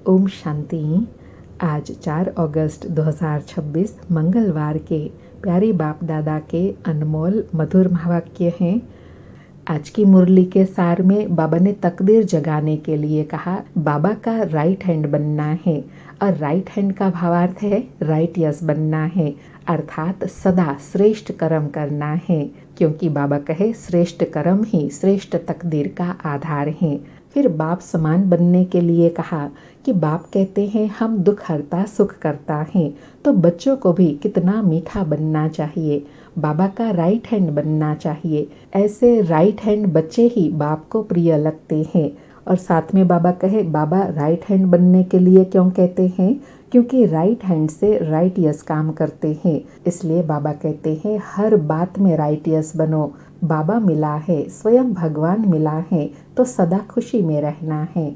ओम शांति। आज 4 अगस्त 2026 मंगलवार के प्यारे बाप दादा के अनमोल मधुर महावाक्य हैं। आज की मुरली के सार में बाबा ने तकदीर जगाने के लिए कहा, बाबा का राइट हैंड बनना है। और राइट हैंड का भावार्थ है राइटियस बनना है, अर्थात सदा श्रेष्ठ कर्म करना है, क्योंकि बाबा कहे श्रेष्ठ कर्म ही श्रेष्ठ तकदीर का आधार है। फिर बाप समान बनने के लिए कहा कि बाप कहते हैं हम दुख हरता सुख करता है, तो बच्चों को भी कितना मीठा बनना चाहिए, बाबा का राइट हैंड बनना चाहिए। ऐसे राइट हैंड बच्चे ही बाप को प्रिय लगते हैं। और साथ में बाबा कहे बाबा राइट हैंड बनने के लिए क्यों कहते हैं, क्योंकि राइट हैंड से राइटियस काम करते हैं। इसलिए बाबा कहते हैं हर बात में राइटियस बनो। बाबा मिला है, स्वयं भगवान मिला है, तो सदा खुशी में रहना है।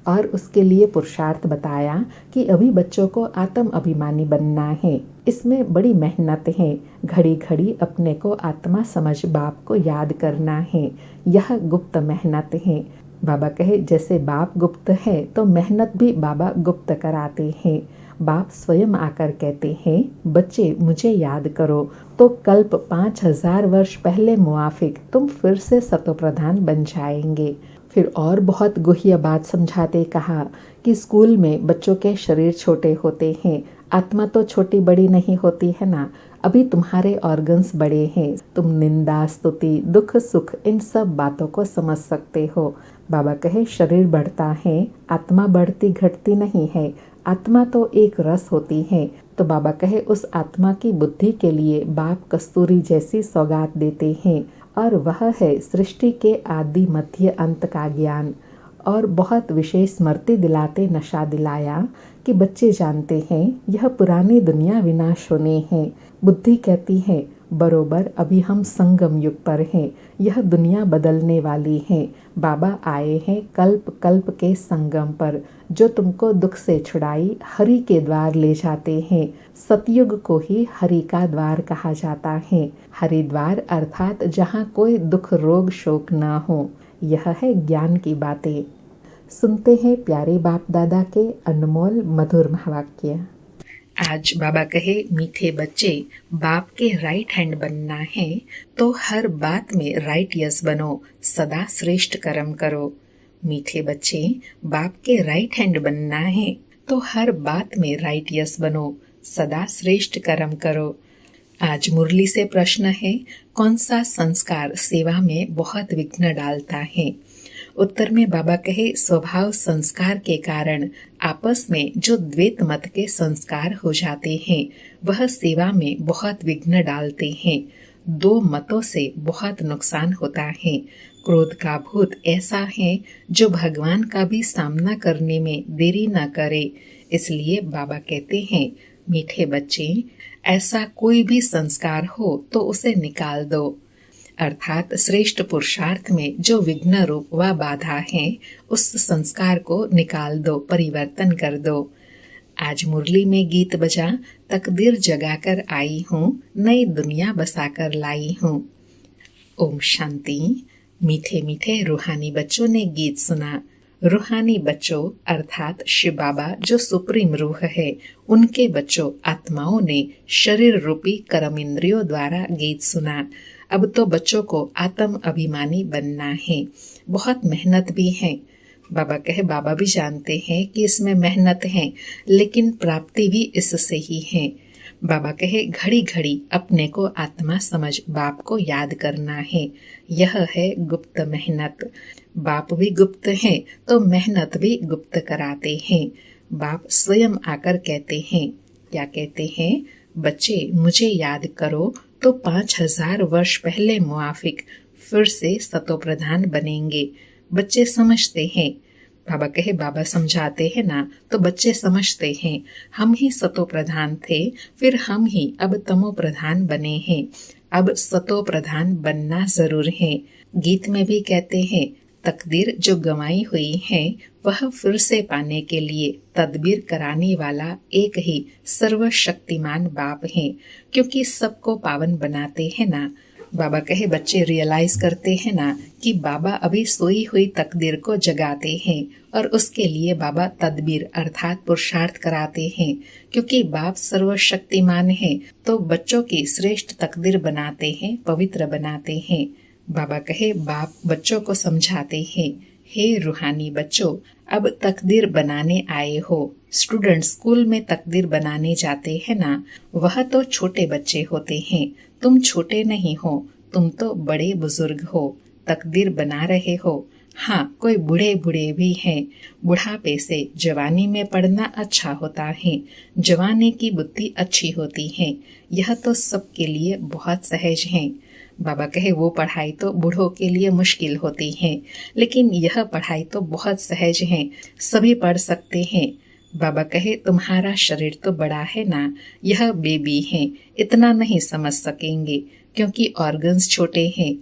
और उसके लिए पुरुषार्थ बताया कि अभी बच्चों को आत्म अभिमानी बनना है। इसमें बड़ी मेहनत है। घड़ी घड़ी अपने को आत्मा समझ बाप को याद करना है। यह गुप्त मेहनत है। बाबा कहे जैसे बाप गुप्त है तो मेहनत भी बाबा गुप्त कराते हैं। बाप स्वयं आकर कहते हैं बच्चे मुझे याद करो, तो कल्प 5000 वर्ष पहले मुआफिक तुम फिर से सतोप्रधान बन जाएंगे। फिर और बहुत गुह्य बात समझाते कहा कि स्कूल में बच्चों के शरीर छोटे होते हैं, आत्मा तो छोटी बड़ी नहीं होती है ना। अभी तुम्हारे ऑर्गन्स बड़े हैं, तुम निंदा स्तुति दुख सुख इन सब बातों को समझ सकते हो। बाबा कहे शरीर बढ़ता है, आत्मा बढ़ती घटती नहीं है। आत्मा तो एक रस होती है। तो बाबा कहे उस आत्मा की बुद्धि के लिए बाप कस्तूरी जैसी सौगात देते हैं, और वह है सृष्टि के आदि मध्य अंत का ज्ञान। और बहुत विशेष स्मृति दिलाते नशा दिलाया कि बच्चे जानते हैं यह पुरानी दुनिया विनाश होने है। बुद्धि कहती है बरोबर अभी हम संगम युग पर हैं, यह दुनिया बदलने वाली है। बाबा आए हैं कल्प कल्प के संगम पर, जो तुमको दुख से छुड़ाई हरि के द्वार ले जाते हैं। सतयुग को ही हरि का द्वार कहा जाता है। हरिद्वार अर्थात जहाँ कोई दुख रोग शोक न हो। यह है ज्ञान की बातें। सुनते हैं प्यारे बाप दादा के अनमोल मधुर महावाक्य। आज बाबा कहे मीठे बच्चे बाप के राइट हैंड बनना है, तो हर बात में राइट यस बनो, सदा श्रेष्ठ कर्म करो। मीठे बच्चे बाप के राइट हैंड बनना है, तो हर बात में राइट यस बनो, सदा श्रेष्ठ कर्म करो। आज मुरली से प्रश्न है कौन सा संस्कार सेवा में बहुत विघ्न डालता है। उत्तर में बाबा कहे स्वभाव संस्कार के कारण आपस में जो द्वैत मत के संस्कार हो जाते हैं वह सेवा में बहुत विघ्न डालते हैं। दो मतों से बहुत नुकसान होता है। क्रोध का भूत ऐसा है जो भगवान का भी सामना करने में देरी न करे। इसलिए बाबा कहते हैं मीठे बच्चे ऐसा कोई भी संस्कार हो तो उसे निकाल दो, अर्थात श्रेष्ठ पुरुषार्थ में जो विघ्न रूप व बाधा है उस संस्कार को निकाल दो, परिवर्तन कर दो। आज मुरली में गीत बजा तकदीर जगाकर आई हूँ, नई दुनिया बसाकर लाई हूँ। ओम शांति। मीठे मीठे रूहानी बच्चों ने गीत सुना। रूहानी बच्चों अर्थात शिव बाबा जो सुप्रीम रूह है, उनके बच्चों आत्माओं ने शरीर रूपी कर्म इंद्रियों द्वारा गीत सुना। अब तो बच्चों को आत्म अभिमानी बनना है। बहुत मेहनत भी है। बाबा कहे बाबा भी जानते हैं कि इसमें मेहनत है, लेकिन प्राप्ति भी इससे ही है। बाबा कहे घड़ी घड़ी अपने को आत्मा समझ बाप को याद करना है। यह है गुप्त मेहनत। बाप भी गुप्त है तो मेहनत भी गुप्त कराते हैं। बाप स्वयं आकर कहते हैं, क्या कहते हैं, बच्चे मुझे याद करो तो 5000 वर्ष पहले मुआफिक फिर से सतोप्रधान बनेंगे। बच्चे समझते हैं। बाबा कहे बाबा समझाते हैं ना, तो बच्चे समझते हैं हम ही सतो प्रधान थे, फिर हम ही अब तमो प्रधान बने हैं। अब सतो प्रधान बनना जरूर है। गीत में भी कहते हैं तकदीर जो गंवाई हुई है वह फिर से पाने के लिए तदबीर कराने वाला एक ही सर्वशक्तिमान बाप है, क्योंकि सबको पावन बनाते हैं ना। बाबा कहे बच्चे रियलाइज करते हैं ना कि बाबा अभी सोई हुई तकदीर को जगाते हैं और उसके लिए बाबा तदबीर अर्थात पुरुषार्थ कराते हैं, क्योंकि बाप सर्वशक्तिमान है तो बच्चों की श्रेष्ठ तकदीर बनाते हैं, पवित्र बनाते हैं। बाबा कहे बाप बच्चों को समझाते हैं, हे रूहानी बच्चों, अब तकदीर बनाने आए हो। स्टूडेंट स्कूल में तकदीर बनाने जाते हैं ना, वह तो छोटे बच्चे होते हैं, तुम छोटे नहीं हो, तुम तो बड़े बुजुर्ग हो, तकदीर बना रहे हो। हाँ, कोई बूढ़े बूढ़े भी हैं। बुढ़ापे से जवानी में पढ़ना अच्छा होता है, जवानी की बुद्धि अच्छी होती है, यह तो सबके लिए बहुत सहज है। बाबा कहे वो पढ़ाई तो बूढ़ों के लिए मुश्किल होती है, लेकिन यह पढ़ाई तो बहुत सहज है, सभी पढ़ सकते हैं। बाबा कहे तुम्हारा शरीर तो बड़ा है ना, यह बेबी है, इतना नहीं समझ सकेंगे क्योंकि ऑर्गन्स छोटे हैं।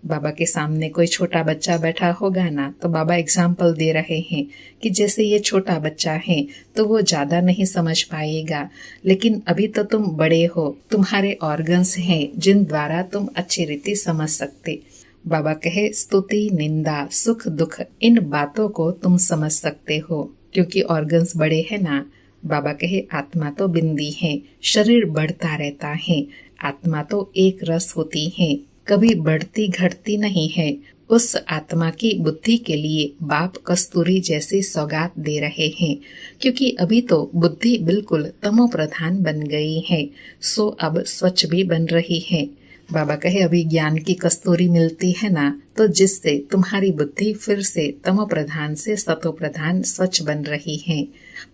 बाबा के सामने कोई छोटा बच्चा बैठा होगा ना, तो बाबा एग्जाम्पल दे रहे हैं कि जैसे ये छोटा बच्चा है तो वो ज्यादा नहीं समझ पाएगा, लेकिन अभी तो तुम बड़े हो, तुम्हारे ऑर्गन्स हैं जिन द्वारा तुम अच्छी रीति समझ सकते। बाबा कहे स्तुति, निंदा, सुख, दुख, इन बातों को तुम समझ सकते हो क्योंकि ऑर्गन्स बड़े हैं ना। बाबा कहे आत्मा तो बिंदी है, शरीर बढ़ता रहता है, आत्मा तो एक रस होती है, कभी बढ़ती घटती नहीं है। उस आत्मा की बुद्धि के लिए बाप कस्तूरी जैसी सौगात दे रहे हैं, क्योंकि अभी तो बुद्धि बिल्कुल तमो प्रधान बन गई है, सो अब स्वच्छ भी बन रही है। बाबा कहे अभी ज्ञान की कस्तूरी मिलती है ना, तो जिससे तुम्हारी बुद्धि फिर से तमो प्रधान से सतो प्रधान स्वच्छ बन रही है।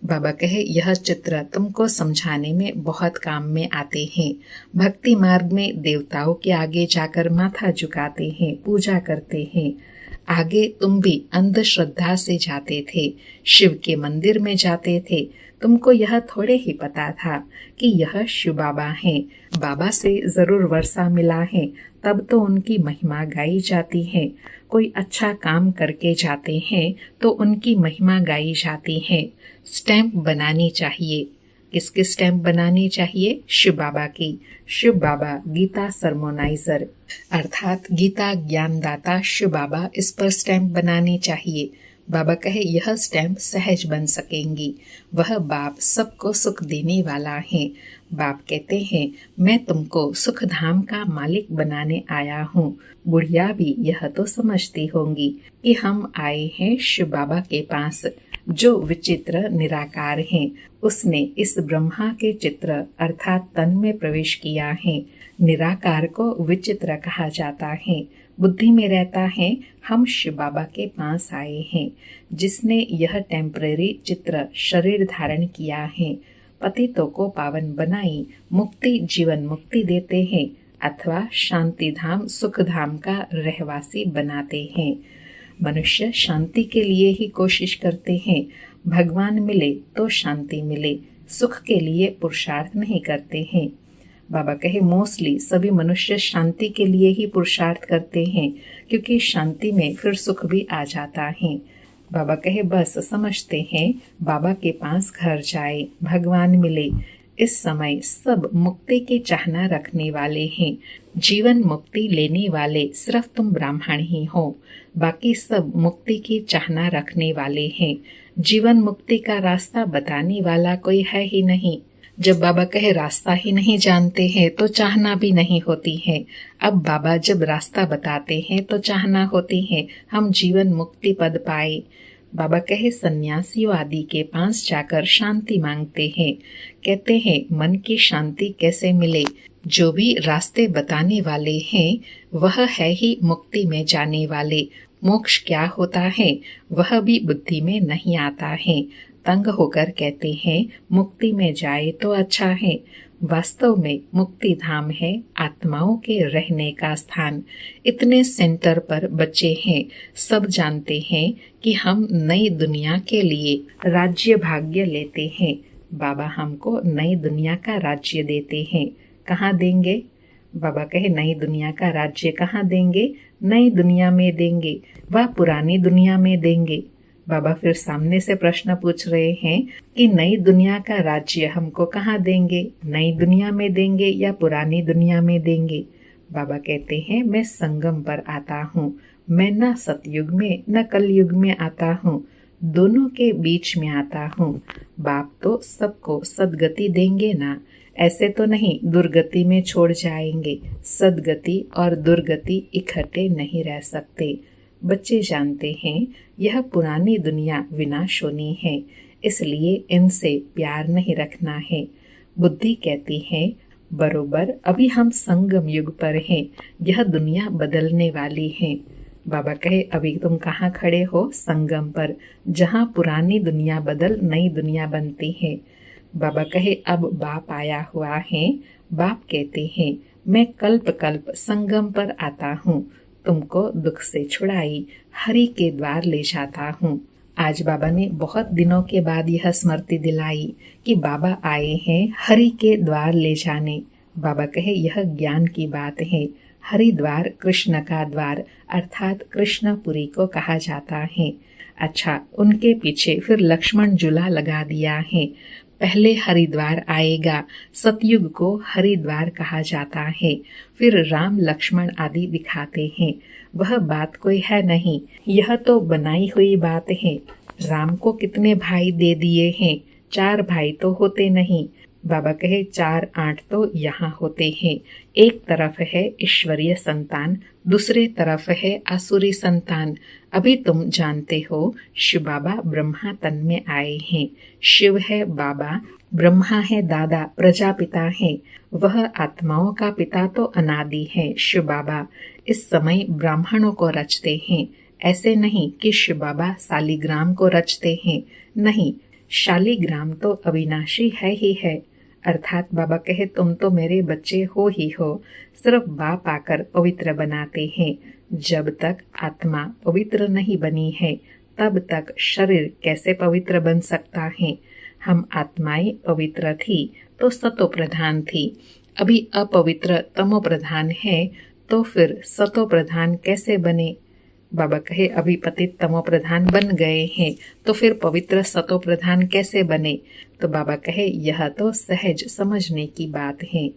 बाबा कहे यह चित्र तुमको समझाने में बहुत काम में आते हैं। भक्ति मार्ग में देवताओं के आगे जाकर माथा झुकाते हैं, पूजा करते हैं। आगे तुम भी अंधश्रद्धा से जाते थे, शिव के मंदिर में जाते थे, तुमको यह थोड़े ही पता था कि यह शिव बाबा हैं। बाबा से जरूर वर्षा मिला है, तब तो उनकी महिमा गाई जाती है। कोई अच्छा काम करके जाते हैं तो उनकी महिमा गाई जाती है। स्टैंप बनानी चाहिए। किसकी स्टैंप बनानी चाहिए? शिव बाबा की। शिव बाबा गीता सरमोनाइजर अर्थात गीता ज्ञानदाता शिव बाबा, इस पर स्टैंप बनानी चाहिए। बाबा कहे यह स्टैंप सहज बन सकेंगी। वह बाप सबको सुख देने वाला है। बाप कहते हैं मैं तुमको सुख धाम का मालिक बनाने आया हूँ। बुढ़िया भी यह तो समझती होंगी कि हम आए हैं शिव बाबा के पास, जो विचित्र निराकार हैं। उसने इस ब्रह्मा के चित्र अर्थात तन में प्रवेश किया है। निराकार को विचित्र कहा जाता है, बुद्धि में रहता है। हम शिव बाबा के पास आए हैं, जिसने यह टेम्परेरी चित्र शरीर धारण किया है। पतितों को पावन बनाई मुक्ति जीवन मुक्ति देते हैं, अथवा शांति धाम सुख धाम का रहवासी बनाते हैं। मनुष्य शांति के लिए ही कोशिश करते हैं। भगवान मिले तो शांति मिले, सुख के लिए पुरुषार्थ नहीं करते हैं। बाबा कहे मोस्टली सभी मनुष्य शांति के लिए ही पुरुषार्थ करते हैं, क्योंकि शांति में फिर सुख भी आ जाता है। बाबा कहे बस समझते हैं बाबा के पास घर जाए, भगवान मिले। इस समय सब मुक्ति की चाहना रखने वाले हैं। जीवन मुक्ति लेने वाले सिर्फ तुम ब्राह्मण ही हो, बाकी सब मुक्ति की चाहना रखने वाले हैं। जीवन मुक्ति का रास्ता बताने वाला कोई है ही नहीं। जब बाबा कहे रास्ता ही नहीं जानते हैं तो चाहना भी नहीं होती है। अब बाबा जब रास्ता बताते हैं तो चाहना होती है हम जीवन मुक्ति पद पाए। बाबा कहे सन्यासियों आदि के पास जाकर शांति मांगते हैं। कहते हैं मन की शांति कैसे मिले? जो भी रास्ते बताने वाले हैं वह है ही मुक्ति में जाने वाले। मोक्ष क्या होता है वह भी बुद्धि में नहीं आता है। तंग होकर कहते हैं मुक्ति में जाए तो अच्छा है। वास्तव में मुक्ति धाम है आत्माओं के रहने का स्थान। इतने सेंटर पर बच्चे हैं, सब जानते हैं कि हम नई दुनिया के लिए राज्य भाग्य लेते हैं। बाबा हमको नई दुनिया का राज्य देते हैं। कहाँ देंगे? बाबा कहे नई दुनिया का राज्य कहाँ देंगे? नई दुनिया में देंगे, वह पुरानी दुनिया में देंगे। बाबा फिर सामने से प्रश्न पूछ रहे हैं कि नई दुनिया का राज्य हमको कहाँ देंगे? नई दुनिया में देंगे या पुरानी दुनिया में देंगे? बाबा कहते हैं मैं संगम पर आता हूँ, मैं न सतयुग में न कलयुग में आता हूँ, दोनों के बीच में आता हूँ। बाप तो सबको सदगति देंगे ना, ऐसे तो नहीं दुर्गति में छोड़ जाएंगे। सदगति और दुर्गति इकट्ठे नहीं रह सकते। बच्चे जानते हैं यह पुरानी दुनिया विनाशोनी है, इसलिए इनसे प्यार नहीं रखना है। बुद्धि कहती है बरोबर अभी हम संगम युग पर हैं, यह दुनिया बदलने वाली है। बाबा कहे अभी तुम कहाँ खड़े हो? संगम पर, जहाँ पुरानी दुनिया बदल नई दुनिया बनती है। बाबा कहे अब बाप आया हुआ है। बाप कहते हैं मैं कल्प कल्प संगम पर आता हूँ, तुमको दुख से छुड़ाई हरि के द्वार ले जाता हूँ। आज बाबा ने बहुत दिनों के बाद यह स्मृति दिलाई कि बाबा आए हैं हरि के द्वार ले जाने। बाबा कहे यह ज्ञान की बात है। हरिद्वार कृष्ण का द्वार अर्थात कृष्णपुरी को कहा जाता है। अच्छा, उनके पीछे फिर लक्ष्मण झूला लगा दिया है। पहले हरिद्वार आएगा, सतयुग को हरिद्वार कहा जाता है, फिर राम लक्ष्मण आदि दिखाते हैं। वह बात कोई है नहीं, यह तो बनाई हुई बात है। राम को कितने भाई दे दिए हैं? 4 भाई तो होते नहीं। बाबा कहे 4 8 तो यहाँ होते हैं। एक तरफ है ईश्वरीय संतान, दूसरे तरफ है आसुरी संतान। अभी तुम जानते हो शिव बाबा ब्रह्मा तन में आए हैं। शिव है बाबा, ब्रह्मा है दादा, प्रजापिता है। वह आत्माओं का पिता तो अनादि है शिव बाबा। इस समय ब्राह्मणों को रचते हैं। ऐसे नहीं कि शिव बाबा शालिग्राम को रचते हैं, नहीं, शालिग्राम तो अविनाशी है ही है। अर्थात बाबा कहे तुम तो मेरे बच्चे हो ही हो, सिर्फ बाप आकर पवित्र बनाते हैं। जब तक आत्मा पवित्र नहीं बनी है तब तक शरीर कैसे पवित्र बन सकता है? हम आत्माएं पवित्र थी तो सतो प्रधान थी, अभी अपवित्र तमो प्रधान है तो फिर सतो प्रधान कैसे बने? बाबा कहे अभी पतित तमो प्रधान बन गए हैं तो फिर पवित्र सतो प्रधान कैसे बने? तो बाबा कहे यह तो सहज समझने की बात है।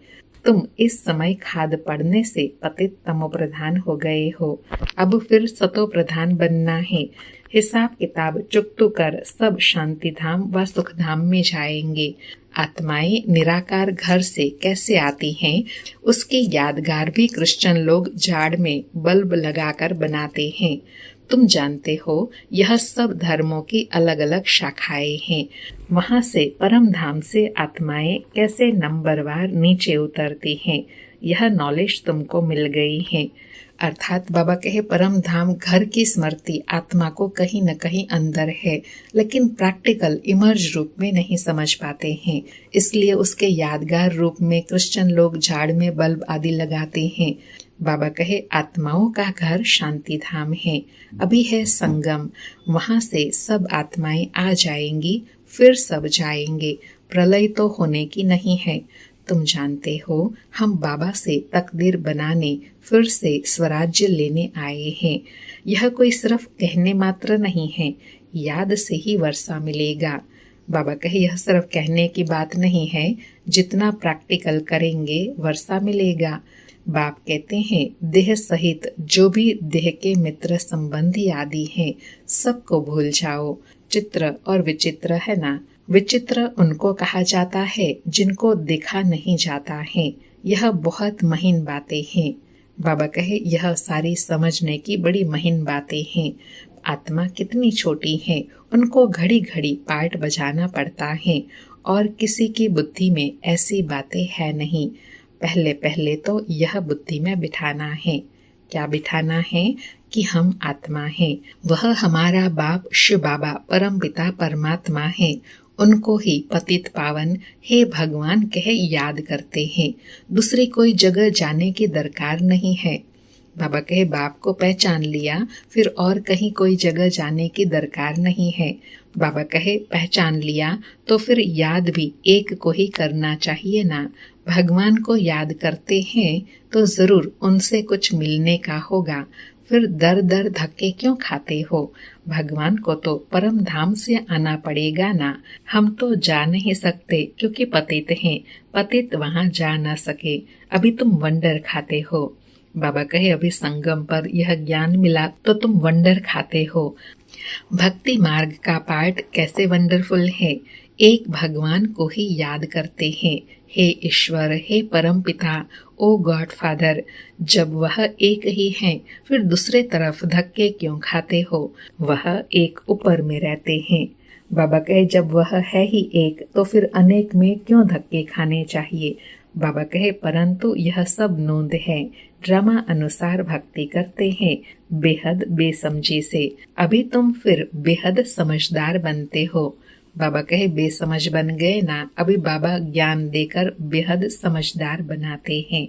तुम इस समय खाद पड़ने से पतित तमो प्रधान हो गए हो, अब फिर सतो प्रधान बनना है। हिसाब किताब चुकतू कर सब शांति धाम व सुख धाम में जाएंगे। आत्माएं निराकार घर से कैसे आती हैं, उसकी यादगार भी क्रिश्चियन लोग झाड़ में बल्ब लगाकर बनाते हैं। तुम जानते हो यह सब धर्मों की अलग अलग शाखाएं हैं। वहां से परम धाम से आत्माएं कैसे नंबरवार नीचे उतरती हैं, यह नॉलेज तुमको मिल गई है। अर्थात बाबा कहे परम धाम घर की स्मृति आत्मा को कहीं न कहीं अंदर है, लेकिन प्रैक्टिकल इमर्ज रूप में नहीं समझ पाते हैं। इसलिए उसके यादगार रूप में क्रिश्चियन लोग झाड़ में बल्ब आदि लगाते हैं। बाबा कहे आत्माओं का घर शांति धाम है, अभी है संगम, वहां से सब आत्माएं आ जाएंगी, फिर सब जाएंगे। प्रलय तो होने की नहीं है। तुम जानते हो हम बाबा से तकदीर बनाने फिर से स्वराज्य लेने आए हैं। यह कोई सिर्फ कहने मात्र नहीं है, याद से ही वर्षा मिलेगा। बाबा कहे यह सिर्फ कहने की बात नहीं है, जितना प्रैक्टिकल करेंगे वर्षा मिलेगा। बाप कहते हैं देह सहित जो भी देह के मित्र संबंधी आदि हैं, सबको भूल जाओ। चित्र और विचित्र है ना, विचित्र उनको कहा जाता है जिनको देखा नहीं जाता है। यह बहुत महीन बातें हैं। बाबा कहे यह सारी समझने की बड़ी महीन बातें हैं। आत्मा कितनी छोटी है, उनको घड़ी घड़ी पार्ट बजाना पड़ता है, और किसी की बुद्धि में ऐसी बातें है नहीं। पहले पहले तो यह बुद्धि में बिठाना है। क्या बिठाना है? कि हम आत्मा हैं, वह हमारा बाप शिव बाबा परम पिता परमात्मा है, उनको ही पतित पावन हे भगवान कह याद करते हैं। दूसरी कोई जगह जाने की दरकार नहीं है। बाबा कहे बाप को पहचान लिया, फिर और कहीं कोई जगह जाने की दरकार नहीं है। बाबा कहे पहचान लिया तो फिर याद भी एक को ही करना चाहिए ना। भगवान को याद करते हैं तो जरूर उनसे कुछ मिलने का होगा, फिर दर दर धक्के क्यों खाते हो? भगवान को तो परम धाम से आना पड़ेगा ना। हम तो जा नहीं सकते क्योंकि पतित हैं, पतित वहाँ जा न सके। अभी तुम वंडर खाते हो। बाबा कहे अभी संगम पर यह ज्ञान मिला तो तुम वंडर खाते हो। भक्ति मार्ग का पाठ कैसे वंडरफुल है। एक भगवान को ही याद करते हैं, हे ईश्वर, हे परम पिता, ओ गॉड फादर। जब वह एक ही है फिर दूसरे तरफ धक्के क्यों खाते हो। वह एक ऊपर में रहते हैं। बाबा कहे जब वह है ही एक तो फिर अनेक में क्यों धक्के खाने चाहिए। बाबा कहे परंतु यह सब नोंद है, ड्रामा अनुसार भक्ति करते हैं बेहद बेसमझी से। अभी तुम फिर बेहद समझदार बनते हो। बाबा कहे बेसमझ बन गए ना। अभी बाबा ज्ञान देकर बेहद समझदार बनाते हैं।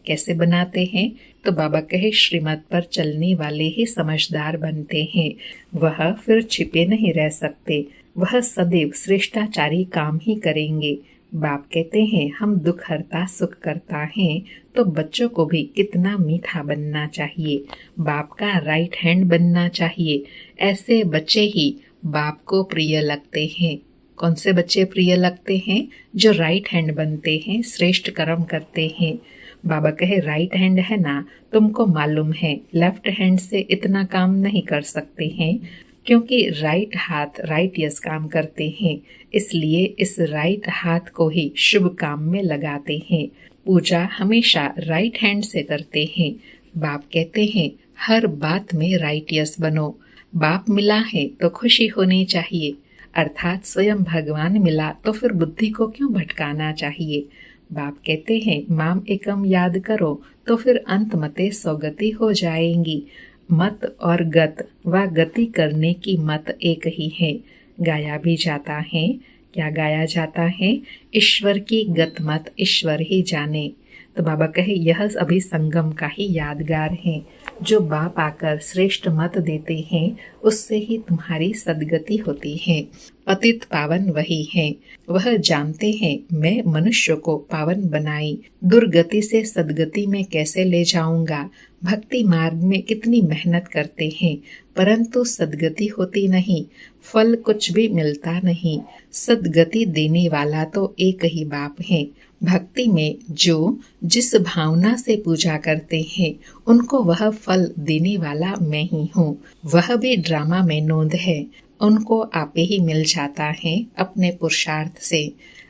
कैसे बनाते हैं तो बाबा कहे श्रीमत पर चलने वाले ही समझदार बनते हैं। वह फिर छिपे नहीं रह सकते। वह सदैव श्रेष्ठाचारी काम ही करेंगे। बाप कहते हैं हम दुख हरता सुख करता है तो बच्चों को भी कितना मीठा बनना चाहिए, बाप का राइट हैंड बनना चाहिए। ऐसे बच्चे ही बाप को प्रिय लगते हैं। कौन से बच्चे प्रिय लगते हैं? जो राइट हैंड बनते हैं, श्रेष्ठ कर्म करते हैं। बाबा कहे राइट हैंड है ना, तुमको मालूम है लेफ्ट हैंड से इतना काम नहीं कर सकते हैं क्योंकि राइट हाथ राइट यस काम करते हैं, इसलिए इस राइट हाथ को ही शुभ काम में लगाते हैं। पूजा हमेशा राइट हैंड से करते हैं। बाप कहते हैं हर बात में राइट यस बनो। बाप मिला है तो खुशी होनी चाहिए, अर्थात स्वयं भगवान मिला तो फिर बुद्धि को क्यों भटकाना चाहिए। बाप कहते हैं माम एकम याद करो तो फिर अंत मते सौगति हो जाएंगी। मत और गत व गति करने की मत एक ही है। गाया भी जाता है, क्या गाया जाता है? ईश्वर की गत मत ईश्वर ही जाने। तो बाबा कहे यह अभी संगम का ही यादगार है। जो बाप आकर श्रेष्ठ मत देते हैं उससे ही तुम्हारी सदगति होती है। पतित पावन वही है। वह जानते हैं मैं मनुष्य को पावन बनाई, दुर्गति से सदगति में कैसे ले जाऊंगा। भक्ति मार्ग में कितनी मेहनत करते हैं परंतु सदगति होती नहीं, फल कुछ भी मिलता नहीं। सदगति देने वाला तो एक ही बाप है। भक्ति में जो जिस भावना से पूजा करते हैं उनको वह फल देने वाला मैं ही हूँ। वह भी ड्रामा में नोंद है, उनको आपे ही मिल जाता है अपने पुरुषार्थ से।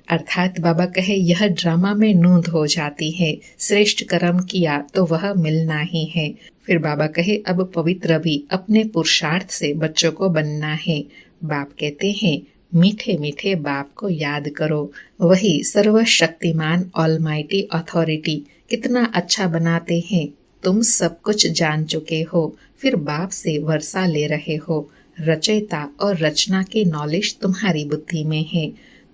अर्थात बाबा कहे यह ड्रामा में नोंद हो जाती है, श्रेष्ठ कर्म किया तो वह मिलना ही है। फिर बाबा कहे अब पवित्र भी अपने पुरुषार्थ से बच्चों को बनना है। बाप कहते हैं मीठे मीठे बाप को याद करो, वही सर्वशक्तिमान ऑलमाइटी अथॉरिटी कितना अच्छा बनाते हैं। तुम सब कुछ जान चुके हो फिर बाप से वर्षा ले रहे हो। रचयिता और रचना की नॉलेज तुम्हारी बुद्धि में है।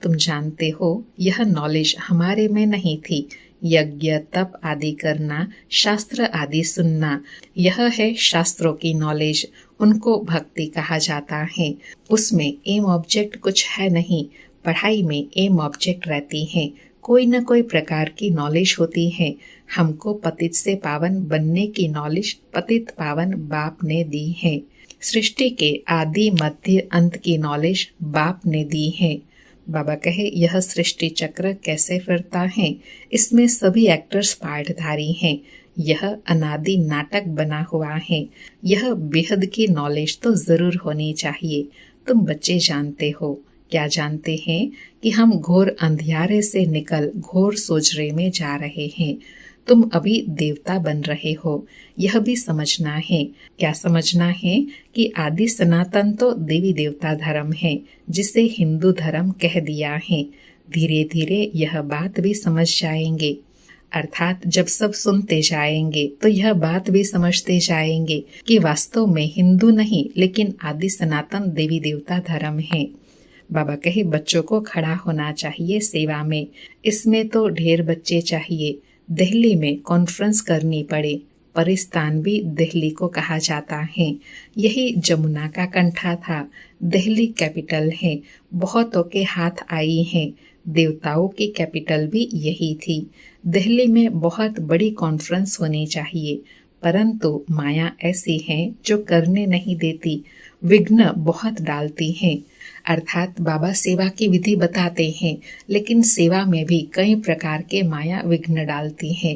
तुम जानते हो यह नॉलेज हमारे में नहीं थी। यज्ञ तप आदि करना, शास्त्र आदि सुनना, यह है शास्त्रों की नॉलेज। उनको भक्ति कहा जाता है। उसमें एम ऑब्जेक्ट कुछ है नहीं। पढ़ाई में एम ऑब्जेक्ट रहती है, कोई न कोई प्रकार की नॉलेज होती है। हमको पतित से पावन बनने की नॉलेज पतित पावन बाप ने दी है। सृष्टि के आदि मध्य अंत की नॉलेज बाप ने दी है। बाबा कहे यह सृष्टि चक्र कैसे फिरता है, इसमें सभी एक्टर्स पार्टधारी हैं। यह अनादि नाटक बना हुआ है। यह बेहद की नॉलेज तो जरूर होनी चाहिए। तुम बच्चे जानते हो, क्या जानते हैं कि हम घोर अंधियारे से निकल घोर सोजरे में जा रहे हैं। तुम अभी देवता बन रहे हो, यह भी समझना है। क्या समझना है कि आदि सनातन तो देवी देवता धर्म है, जिसे हिंदू धर्म कह दिया है। धीरे धीरे यह बात भी समझ जाएंगे। अर्थात जब सब सुनते जाएंगे तो यह बात भी समझते जाएंगे कि वास्तव में हिंदू नहीं लेकिन आदि सनातन देवी देवता धर्म है। बाबा कहे बच्चों को खड़ा होना चाहिए सेवा में। इसमें तो ढेर बच्चे चाहिए। दिल्ली में कॉन्फ्रेंस करनी पड़े। परिस्तान भी दिल्ली को कहा जाता है। यही जमुना का कंठा था। दिल्ली कैपिटल है, बहुतों के हाथ आई है। देवताओं की कैपिटल भी यही थी। दिल्ली में बहुत बड़ी कॉन्फ्रेंस होनी चाहिए, परंतु माया ऐसी है जो करने नहीं देती, विघ्न बहुत डालती है। अर्थात बाबा सेवा की विधि बताते हैं, लेकिन सेवा में भी कई प्रकार के माया विघ्न डालती है।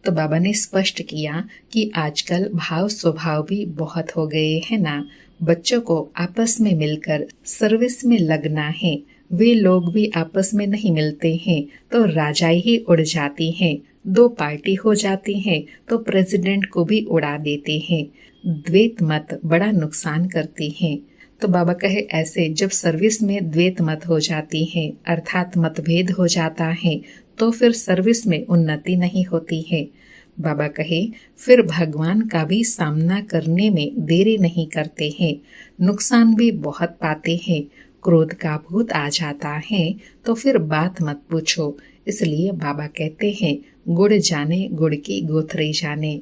तो बाबा ने स्पष्ट किया कि आजकल भाव स्वभाव भी बहुत हो गए हैं ना। बच्चों को आपस में मिलकर सर्विस में लगना है। वे लोग भी आपस में नहीं मिलते हैं तो राजाई ही उड़ जाती है। दो पार्टी हो जाती है तो प्रेसिडेंट को भी उड़ा देते हैं। द्वैत मत बड़ा नुकसान करती है। तो बाबा कहे ऐसे जब सर्विस में द्वैत मत हो जाती है अर्थात मतभेद हो जाता है तो फिर सर्विस में उन्नति नहीं होती है। बाबा कहे फिर भगवान का भी सामना करने में देरी नहीं करते हैं, नुकसान भी बहुत पाते हैं। क्रोध का भूत आ जाता है तो फिर बात मत पूछो। इसलिए बाबा कहते हैं गुड़ जाने गुड़ की गोथरी जाने।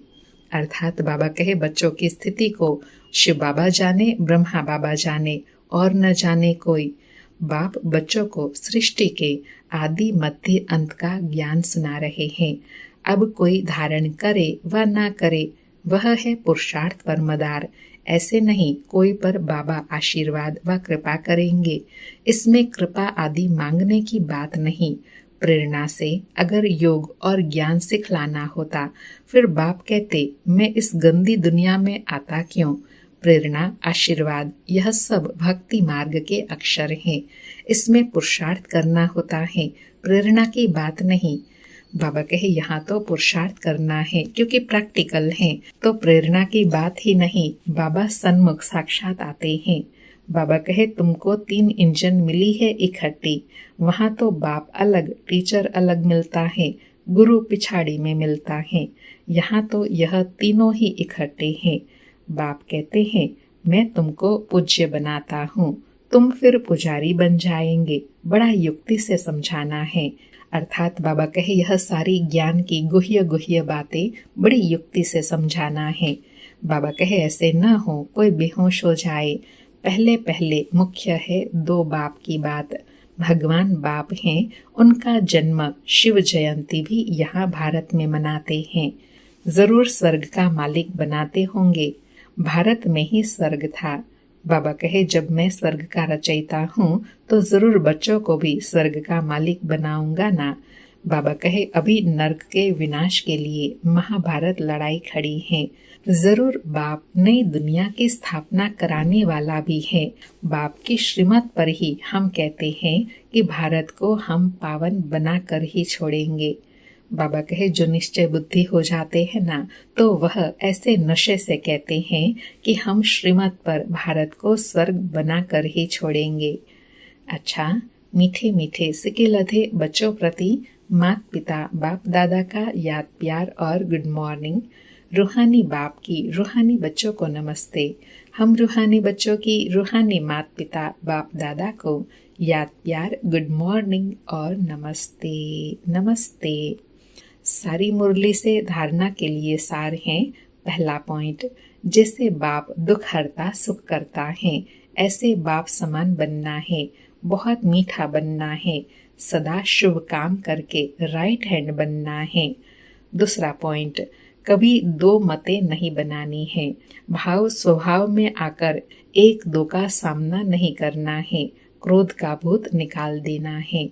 अर्थात बाबा कहे बच्चों की स्थिति को शिव बाबा जाने, ब्रह्मा बाबा जाने और न जाने कोई। बाप बच्चों को सृष्टि के आदि मध्य अंत का ज्ञान सुना रहे हैं। अब कोई धारण करे व ना करे वह है पुरुषार्थ पर मदार। ऐसे नहीं कोई पर बाबा आशीर्वाद व कृपा करेंगे। इसमें कृपा आदि मांगने की बात नहीं। प्रेरणा से अगर योग और ज्ञान सिखलाना होता फिर बाप कहते मैं इस गंदी दुनिया में आता क्यों। प्रेरणा आशीर्वाद यह सब भक्ति मार्ग के अक्षर हैं। इसमें पुरुषार्थ करना होता है, प्रेरणा की बात नहीं। बाबा कहे यहाँ तो पुरुषार्थ करना है क्योंकि प्रैक्टिकल है तो प्रेरणा की बात ही नहीं। बाबा सन्मुख साक्षात आते हैं। बाबा कहे तुमको 3 इंजन मिली है इकट्ठी। वहाँ तो बाप अलग टीचर अलग मिलता है, गुरु पिछाड़ी में मिलता है। यहाँ तो यह तीनों ही इकट्ठे हैं। बाप कहते हैं मैं तुमको पूज्य बनाता हूँ, तुम फिर पुजारी बन जाएंगे। बड़ा युक्ति से समझाना है। अर्थात बाबा कहे यह सारी ज्ञान की गुह्य गुह्य बातें बड़ी युक्ति से समझाना है। बाबा कहे ऐसे न हो कोई बेहोश हो जाए। पहले पहले मुख्य है 2 बाप की बात। भगवान बाप हैं, उनका जन्म शिव जयंती भी यहाँ भारत में मनाते हैं। जरूर स्वर्ग का मालिक बनाते होंगे। भारत में ही स्वर्ग था। बाबा कहे जब मैं स्वर्ग का रचयिता हूँ तो जरूर बच्चों को भी स्वर्ग का मालिक बनाऊंगा ना। बाबा कहे अभी नर्क के विनाश के लिए महाभारत लड़ाई खड़ी है। जरूर बाप नई दुनिया की स्थापना कराने वाला भी है। बाप की श्रीमत पर ही हम कहते हैं कि भारत को हम पावन बना कर ही छोड़ेंगे। बाबा कहे जो निश्चय बुद्धि हो जाते हैं ना तो वह ऐसे नशे से कहते हैं कि हम श्रीमत पर भारत को स्वर्ग बना कर ही छोड़ेंगे। अच्छा, मीठे मीठे सिके लधे बच्चों प्रति माता पिता बाप दादा का याद प्यार और गुड मॉर्निंग। रूहानी बाप की रूहानी बच्चों को नमस्ते। हम रूहानी बच्चों की रूहानी माता पिता बाप दादा को याद प्यार गुड मॉर्निंग और नमस्ते नमस्ते। सारी मुरली से धारणा के लिए सार है। पहला पॉइंट, जैसे बाप दुख हरता सुख करता है ऐसे बाप समान बनना है। बहुत मीठा बनना है। सदा शुभ काम करके राइट हैंड बनना है। दूसरा पॉइंट, कभी 2 मतें नहीं बनानी है। भाव स्वभाव में आकर 1-2 का सामना नहीं करना है। क्रोध का भूत निकाल देना है।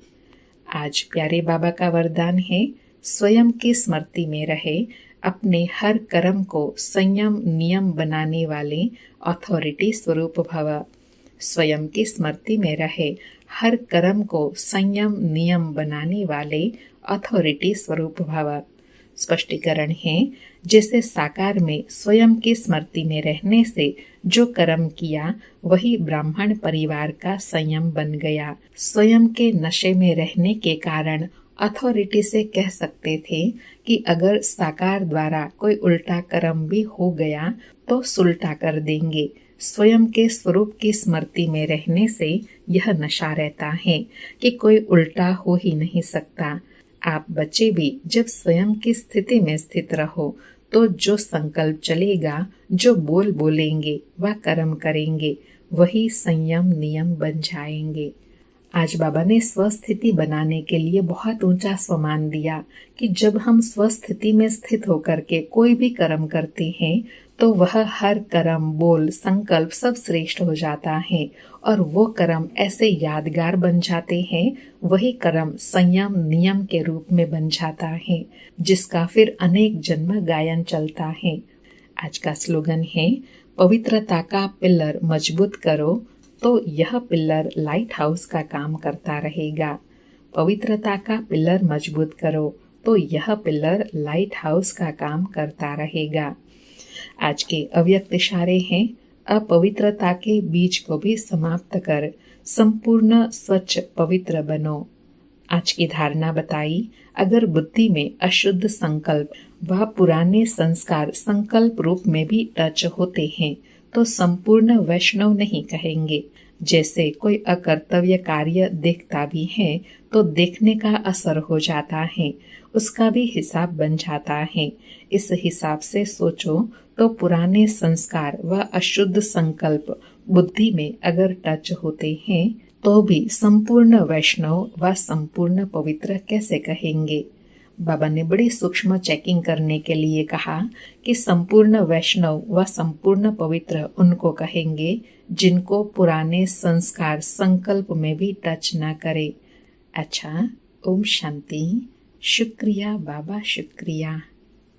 आज प्यारे बाबा का वरदान है स्वयं की स्मृति में रहे। अपने हर कर्म को संयम नियम बनाने वाले अथॉरिटी स्वरूप भव। स्वयं की स्मृति में रहे। हर कर्म को संयम नियम बनाने वाले अथॉरिटी स्वरूप भव। स्पष्टीकरण है जैसे साकार में स्वयं की स्मृति में रहने से जो कर्म किया वही ब्राह्मण परिवार का संयम बन गया। स्वयं के नशे में रहने के कारण अथॉरिटी से कह सकते थे कि अगर साकार द्वारा कोई उल्टा कर्म भी हो गया तो सुलटा कर देंगे। स्वयं के स्वरूप की स्मृति में रहने से यह नशा रहता है कि कोई उल्टा हो ही नहीं सकता। आप बच्चे भी जब स्वयं की स्थिति में स्थित रहो तो जो संकल्प चलेगा, जो बोल बोलेंगे व कर्म करेंगे वही संयम नियम बन जाएंगे। आज बाबा ने स्वस्थिति बनाने के लिए बहुत ऊंचा स्वमान दिया कि जब हम स्वस्थिति में स्थित होकर के कोई भी कर्म करते हैं तो वह हर कर्म, बोल, संकल्प सब श्रेष्ठ हो जाता है और वो कर्म ऐसे यादगार बन जाते हैं, वही कर्म संयम नियम के रूप में बन जाता है, जिसका फिर अनेक जन्म गायन चलता है। आज का स्लोगन है, पवित्रता का पिल्लर मजबूत करो तो यह पिल्लर लाइट हाउस का काम करता रहेगा। पवित्रता का पिल्लर मजबूत करो तो यह पिल्लर लाइट हाउस का काम करता रहेगा। आज के अव्यक्त इशारे हैं, अपवित्रता के बीज को भी समाप्त कर संपूर्ण स्वच्छ पवित्र बनो। आज की धारणा बताई, अगर बुद्धि में अशुद्ध संकल्प व पुराने संस्कार संकल्प रूप में भी टच होते हैं तो संपूर्ण वैष्णव नहीं कहेंगे। जैसे कोई अकर्तव्य कार्य देखता भी है तो देखने का असर हो जाता है, उसका भी हिसाब बन जाता है। इस हिसाब से सोचो तो पुराने संस्कार व अशुद्ध संकल्प बुद्धि में अगर टच होते हैं तो भी संपूर्ण वैष्णव व संपूर्ण पवित्र कैसे कहेंगे। बाबा ने बड़ी सूक्ष्म चेकिंग करने के लिए कहा कि संपूर्ण वैष्णव व संपूर्ण पवित्र उनको कहेंगे जिनको पुराने संस्कार संकल्प में भी टच न करे। अच्छा, ओम शांति। शुक्रिया बाबा, शुक्रिया।